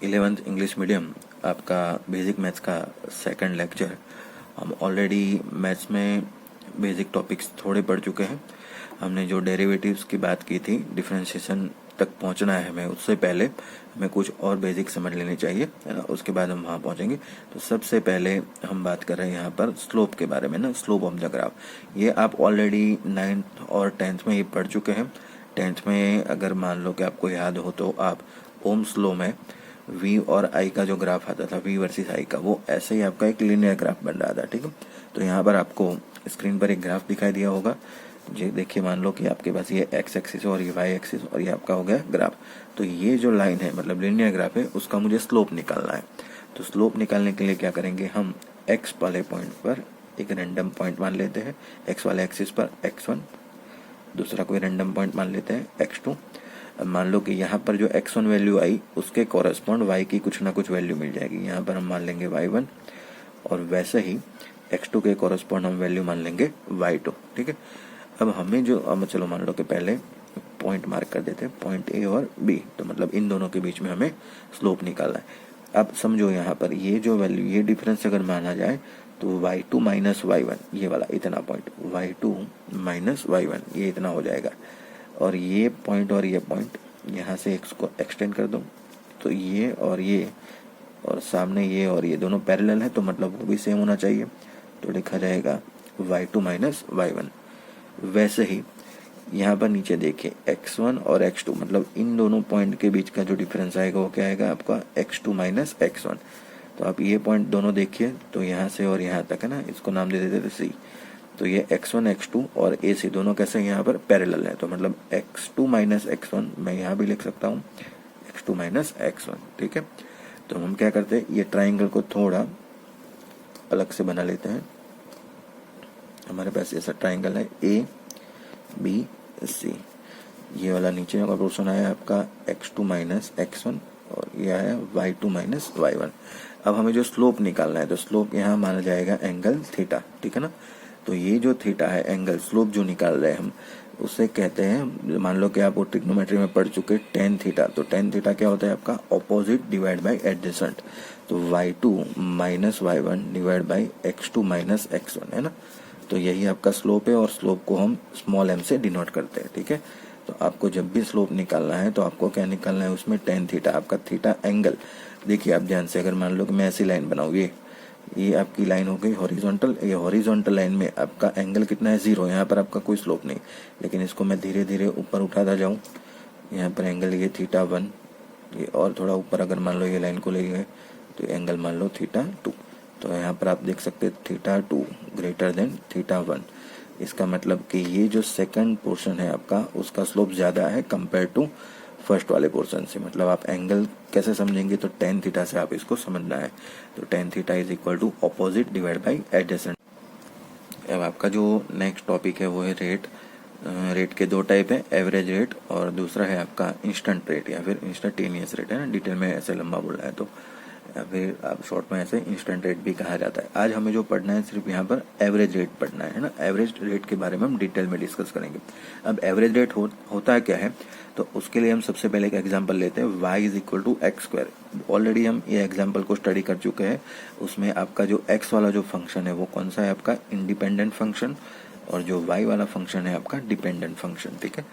11th English medium आपका basic maths का second lecture. हम ऑलरेडी मैथ्स में बेसिक टॉपिक्स थोड़े पढ़ चुके हैं। हमने जो डेरिवेटिव्स की बात की थी, डिफरेंशिएशन तक पहुंचना है हमें, उससे पहले हमें कुछ और बेसिक समझ लेनी चाहिए, है ना। उसके बाद हम वहाँ पहुंचेंगे। तो सबसे पहले हम बात कर रहे हैं यहाँ पर स्लोप के बारे में ना, स्लोप ऑफ द ग्राफ। ये आप ऑलरेडी 9th और 10th में ये पढ़ चुके हैं। 10th में अगर मान लो कि आपको याद हो तो आप ओम्स लॉ में v और i का जो ग्राफ आता था, v वर्सेस i का, वो ऐसे ही आपका एक लीनियर ग्राफ बन रहा था, ठीक है। तो यहाँ पर आपको स्क्रीन पर एक ग्राफ दिखाई दिया होगा। जी देखिए, मान लो कि आपके पास ये x एक्सिस और ये y एक्सिस और ये आपका हो गया ग्राफ। तो ये जो लाइन है, मतलब लीनियर ग्राफ है, उसका मुझे स्लोप निकालना है। तो स्लोप निकालने के लिए क्या करेंगे, हम x वाले पॉइंट पर एक रैंडम पॉइंट मान लेते हैं, x वाले एक्सिस पर x1, दूसरा कोई रैंडम पॉइंट मान लेते हैं x2। मान लो कि यहाँ पर जो x1 वैल्यू आई, उसके कॉरेस्पॉन्ड y की कुछ ना कुछ वैल्यू मिल जाएगी। यहाँ पर हम मान लेंगे y1 और वैसे ही x2 के कॉरेस्पॉन्ड हम वैल्यू मान लेंगे y2, ठीक है। अब हमें जो, अब चलो मान लो कि पहले पॉइंट मार्क कर देते हैं, पॉइंट A और B। तो मतलब इन दोनों के बीच में हमें स्लोप निकालना है। अब समझो यहाँ पर ये जो वैल्यू, ये डिफरेंस अगर माना जाए तो y2 माइनस y1, ये वाला इतना पॉइंट, y2 माइनस y1 ये इतना हो जाएगा। और ये पॉइंट और ये पॉइंट यहाँ से इसको एक्सटेंड कर दो, तो ये और सामने ये और ये दोनों पैरेलल है, तो मतलब वो भी सेम होना चाहिए। तो लिखा जाएगा y2 माइनस y1। वैसे ही यहाँ पर नीचे देखिए x1 और x2, मतलब इन दोनों पॉइंट के बीच का जो डिफरेंस आएगा वो क्या आएगा आपका x2 माइनस x1। तो आप ये पॉइंट दोनों देखिए, तो यहाँ से और यहाँ तक है ना, इसको नाम दे देते थे C। तो ये x1 x2 और AC दोनों कैसे यहाँ पर पैरेलल है, तो मतलब x2 माइनस x1 मैं यहाँ भी लिख सकता हूँ x2 माइनस x1, ठीक है। तो हम क्या करते हैं, ये ट्राइंगल को थोड़ा अलग से बना लेते हैं। हमारे पास ऐसा ट्राइंगल है ABC, ये वाला नीचे का पोर्शन आया आपका x2 माइनस x1 और ये आया y2 माइनस y1। अब हमें जो स्लोप निकालना है, तो स्लोप यहाँ माना जाएगा एंगल थीटा, ठीक है ना। तो ये जो थीटा है, एंगल स्लोप जो निकाल रहे हैं हम, उसे कहते हैं, मान लो कि आप वो ट्रिग्नोमेट्री में पढ़ चुके टेन थीटा। तो टेन थीटा क्या होता है आपका, ऑपोजिट डिवाइड बाय एडजेसेंट। तो y2 minus y1 divide by x2 minus x1, है ना। तो यही आपका स्लोप है और स्लोप को हम स्मॉल m से डिनोट करते हैं, ठीक है। तो आपको जब भी स्लोप निकालना है तो आपको क्या निकालना है, उसमें टेन थीटा, आपका थीटा एंगल। देखिए आप ध्यान से, अगर मान लो कि मैं ऐसी लाइन बनाऊँ, ये आपकी लाइन हो गई हॉरिजॉन्टल। ये हॉरिजॉन्टल लाइन में आपका एंगल कितना है, 0। यहाँ पर आपका कोई स्लोप नहीं, लेकिन इसको मैं धीरे धीरे ऊपर उठाता जाऊँ, यहाँ पर एंगल ये θ1, ये और थोड़ा ऊपर अगर मान लो ये लाइन को ले गए तो एंगल मान लो θ2। तो यहाँ पर आप देख सकते हैं θ2 ग्रेटर देन θ1। इसका मतलब कि ये जो सेकंड पोर्शन है आपका, उसका स्लोप ज़्यादा है कंपेयर टू फर्स्ट वाले पोर्शन से। मतलब आप एंगल कैसे समझेंगे, तो टेन थीटा से आप इसको समझना है। तो tan theta is equal to opposite divide by adjacent. अब आपका जो नेक्स्ट टॉपिक है वो है रेट। रेट के दो टाइप है, एवरेज रेट और दूसरा है आपका इंस्टेंट रेट या फिर इंस्टेंटेनियस रेट, है ना। डिटेल में ऐसे लंबा बोल रहा है तो, या फिर आप शॉर्ट में ऐसे इंस्टेंट रेट भी कहा जाता है। आज हमें जो पढ़ना है सिर्फ यहाँ पर एवरेज रेट पढ़ना है ना। एवरेज रेट के बारे में हम डिटेल में डिस्कस करेंगे। अब एवरेज रेट होता है क्या है, तो उसके लिए हम सबसे पहले एक एग्जांपल लेते हैं, y is equal to x square. Already हम ये एग्जांपल को स्टडी कर चुके हैं। उसमें आपका जो x वाला जो फंक्शन है वो कौन सा है आपका, इंडिपेंडेंट फंक्शन, और जो y वाला फंक्शन है आपका डिपेंडेंट फंक्शन, ठीक है।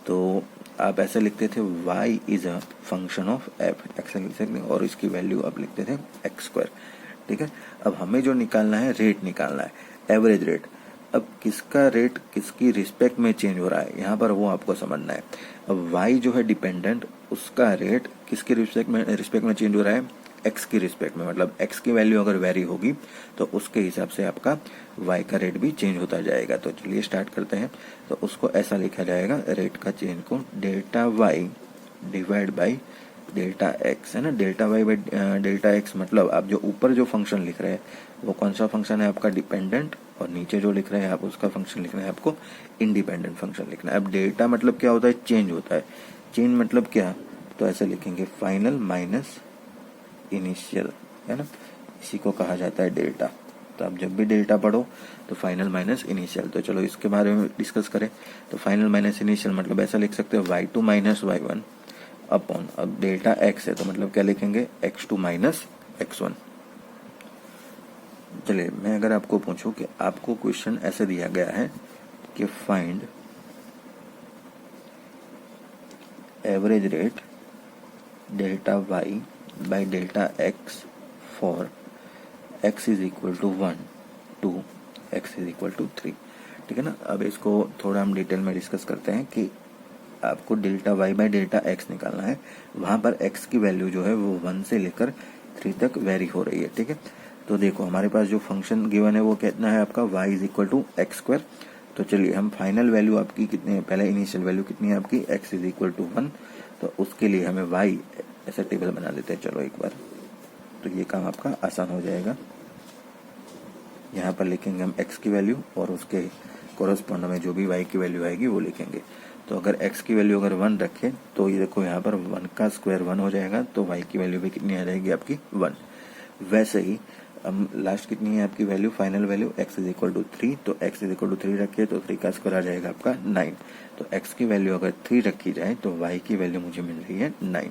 तो आप ऐसे लिखते थे y is a function of f, x लिख सकते, और इसकी वैल्यू आप लिखते थे एक्स स्क्वायर, ठीक है। अब हमें जो निकालना है, रेट निकालना है, एवरेज रेट। अब किसका रेट किसकी रिस्पेक्ट में चेंज हो रहा है, यहाँ पर वो आपको समझना है। अब y जो है डिपेंडेंट, उसका रेट किसकी रिस्पेक्ट में चेंज हो रहा है, x की रिस्पेक्ट में। मतलब x की वैल्यू अगर वेरी होगी तो उसके हिसाब से आपका y का रेट भी चेंज होता जाएगा। तो चलिए स्टार्ट करते हैं। तो उसको ऐसा लिखा जाएगा, रेट का चेंज को delta y divide by delta x, है ना। Delta y by delta x, मतलब आप जो ऊपर जो फंक्शन लिख रहे हैं वो कौन सा फंक्शन है आपका, डिपेंडेंट, और नीचे जो लिख रहे हैं आप उसका फंक्शन लिखना है आपको इंडिपेंडेंट फंक्शन लिखना है। अब डेल्टा मतलब क्या होता है, चेंज होता है। चेंज मतलब क्या, तो ऐसे लिखेंगे फाइनल माइनस इनिशियल, है ना। इसी को कहा जाता है डेल्टा। तो आप जब भी डेल्टा पढ़ो तो फाइनल माइनस इनिशियल। तो चलो इसके बारे में डिस्कस करें। तो फाइनल माइनस इनिशियल मतलब ऐसा लिख सकते हो y2 माइनस y1 अपॉन, अब डेल्टा एक्स है तो मतलब क्या लिखेंगे x2 माइनस x1। चलिए मैं अगर आपको पूछूं कि आपको क्वेश्चन ऐसे दिया गया है कि find average rate delta y by delta x for x is equal to 1 to x is equal to 3, ठीक है ना। अब इसको थोड़ा हम डिटेल में डिस्कस करते हैं कि आपको delta y by delta x निकालना है। वहाँ पर x की वैल्यू जो है वो 1 से लेकर 3 तक वेरी हो रही है, ठीक है। तो देखो हमारे पास जो फंक्शन गिवन है वो कितना है आपका y is equal to x square. तो चलिए हम फाइनल वैल्यू आपकी कितनी है, पहले इनिशियल वैल्यू कितनी है आपकी x इज इक्वल टू 1, तो उसके लिए हमें y ऐसा टेबल बना लेते हैं। चलो एक बार, तो ये काम आपका आसान हो जाएगा। यहाँ पर लिखेंगे हम x की वैल्यू और उसके कोरस्पॉन्ड में जो भी y की वैल्यू आएगी वो लिखेंगे। तो अगर x की वैल्यू अगर 1 रखें तो ये देखो यहाँ पर 1 का स्क्वायर 1 हो जाएगा, तो y की वैल्यू भी कितनी आ जाएगी आपकी 1। वैसे ही हम लास्ट कितनी है आपकी value, final value x is equal to 3, तो x इज इक्वल टू 3 रखिए तो 3 का स्क्वायर आ जाएगा आपका 9। तो x की वैल्यू अगर 3 रखी जाए तो y की वैल्यू मुझे मिल रही है 9,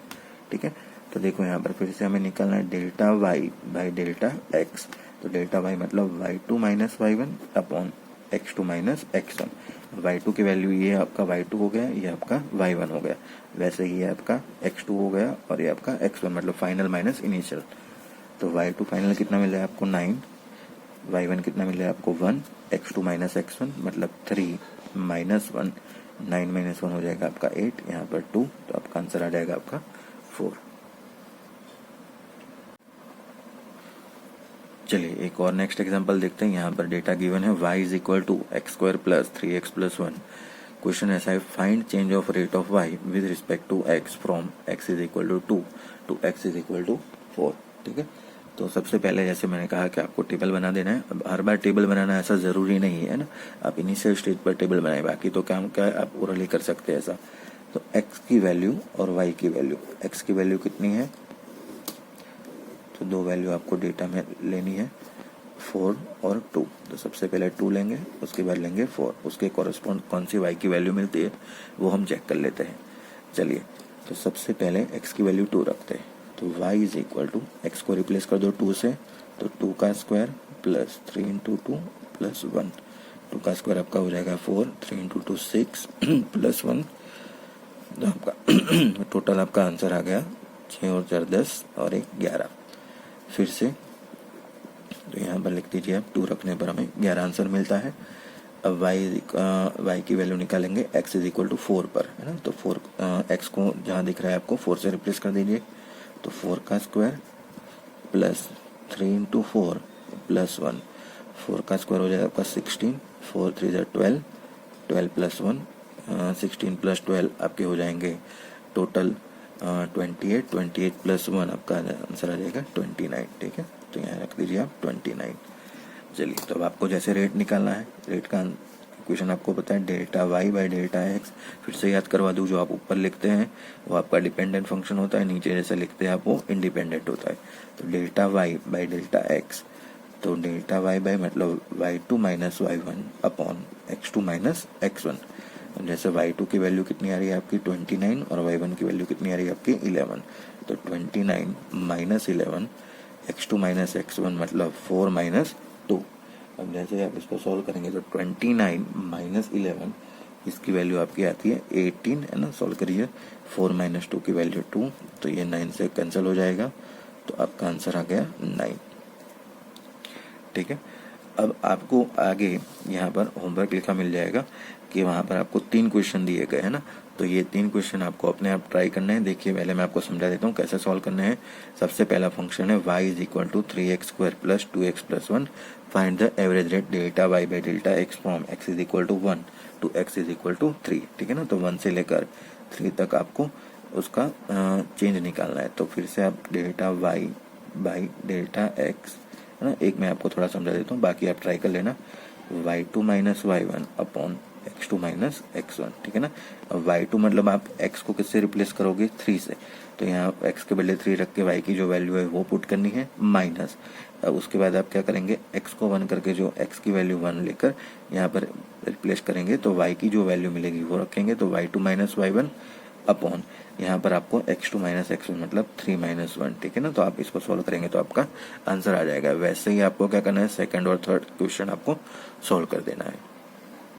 ठीक है। तो देखो यहाँ पर फिर से हमें निकालना है delta y by delta x। तो डेल्टा y मतलब y2 minus y1 upon x2 minus x1। y2 की वैल्यू ये आपका y2 हो गया, ये आपका y1 हो गया। वैसे ही ये आपका x2 हो गया और ये आपका x1 मतलब फाइनल माइनस इनिशियल। तो y2 फाइनल कितना मिला है आपको 9, y1 कितना मिला है आपको 1, x2 माइनस x1 मतलब 3 माइनस 1, 9 माइनस 1 हो जाएगा आपका 8, यहाँ पर 2, तो आपका आंसर आ जाएगा आपका 4। चलिए एक और नेक्स्ट एग्जांपल देखते हैं। यहाँ पर डेटा गिवन है y is equal to x square plus 3x plus 1। Question ऐसा है, find change of rate of y with respect to x from x is equal to 2 to x is equal to 4, ठीक है। तो सबसे पहले जैसे मैंने कहा कि आपको टेबल बना देना है। अब हर बार टेबल बनाना ऐसा जरूरी नहीं है ना, आप इनिशियल स्टेज पर टेबल बनाए, बाकी तो काम क्या है आप ओरली कर सकते हैं ऐसा। तो x की वैल्यू और y की वैल्यू, x की वैल्यू कितनी है, तो दो वैल्यू आपको डेटा में लेनी है 4 और 2। तो सबसे पहले 2 लेंगे, उसके बाद लेंगे 4, उसके कॉरेस्पॉन्ड कौन सी y की वैल्यू मिलती है वो हम चेक कर लेते हैं। चलिए तो सबसे पहले x की वैल्यू 2 रखते हैं, तो y is equal to x को रिप्लेस कर दो 2 से, तो 2 का स्क्वायर प्लस 3 इंटू 2 प्लस 1, 2 का स्क्वायर आपका हो जाएगा 4, 3 इंटू 2 6 प्लस 1, तो आपका टोटल आपका आंसर आ गया 6 और 4 10 और 1 11। फिर से तो यहाँ पर लिख दीजिए आप, 2 रखने पर हमें 11 आंसर मिलता है। अब y की वैल्यू निकालेंगे x इज इक्वल टू 4 पर, है ना। तो 4 x को जहाँ दिख रहा है आपको 4 से रिप्लेस कर दीजिए, तो 4 का स्क्वायर प्लस 3 इंटू 4 प्लस 1, 4 का स्क्वायर हो जाएगा आपका 16, 4 3 ज़ा 12, 12 प्लस 1 16 प्लस 12 आपके हो जाएंगे टोटल 28, 28 प्लस 1 आपका आंसर आ जाएगा 29, ठीक है। तो यहाँ रख दीजिए आप 29। चलिए तो अब आपको जैसे रेट निकालना है, रेट का इक्वेशन आपको पता है delta y by delta x. फिर से याद करवा दूँ, जो आप ऊपर लिखते हैं वो आपका डिपेंडेंट फंक्शन होता है, नीचे जैसे लिखते हैं आप वो इंडिपेंडेंट होता है। तो delta y by delta x, तो डेल्टा वाई बाई मतलब y2 minus y1 upon x2 minus x1। जैसे y2 की वैल्यू कितनी आ रही है आपकी 29 और y1 की वैल्यू कितनी आ रही है आपकी 11, तो 29 माइनस 11, x2 माइनस x1 मतलब 4 माइनस 2। अब जैसे आप इसको सॉल्व करेंगे तो 29 माइनस 11 इसकी वैल्यू आपकी आती है 18, है ना। सॉल्व करिए, 4 माइनस 2 की वैल्यू 2, तो ये 9 से कैंसिल हो जाएगा, तो आपका आंसर आ गया 9, ठीक है। अब आपको आगे यहाँ पर होमवर्क लिखा मिल जाएगा कि वहाँ पर आपको 3 क्वेश्चन दिए गए हैं ना, तो ये 3 क्वेश्चन आपको अपने आप ट्राई करने हैं। देखिए पहले मैं आपको समझा देता हूँ कैसे सॉल्व करने हैं। सबसे पहला फंक्शन है y is equal to 3x square plus 2x plus 1, find the average rate delta y by delta x from x is equal to 1 to x is equal to 3, ठीक है ना। तो 1 से लेकर 3 तक आपको उसका चेंज निकालना है। तो फिर से आप delta y by delta x, है ना। एक मैं आपको थोड़ा समझा देता हूँ, बाकी आप ट्राई कर लेना। y2 minus y1 upon x2 minus x1, ठीक है ना। अब y2 मतलब आप x को किससे रिप्लेस करोगे 3 से, तो यहाँ x के बदले 3 रख के y की जो वैल्यू है वो पुट करनी है माइनस। अब उसके बाद आप क्या करेंगे, x को 1 करके जो x की वैल्यू 1 लेकर यहाँ पर रिप्लेस करेंगे, तो y की जो वैल्यू मिलेगी वो रखेंगे। तो y2 माइनस y1 अपॉन यहाँ पर आपको x2 माइनस x1 मतलब 3 माइनस 1, ठीक है ना। तो आप इसको सॉल्व करेंगे तो आपका आंसर आ जाएगा। वैसे ही आपको क्या करना है, सेकंड और थर्ड क्वेश्चन आपको सॉल्व कर देना है।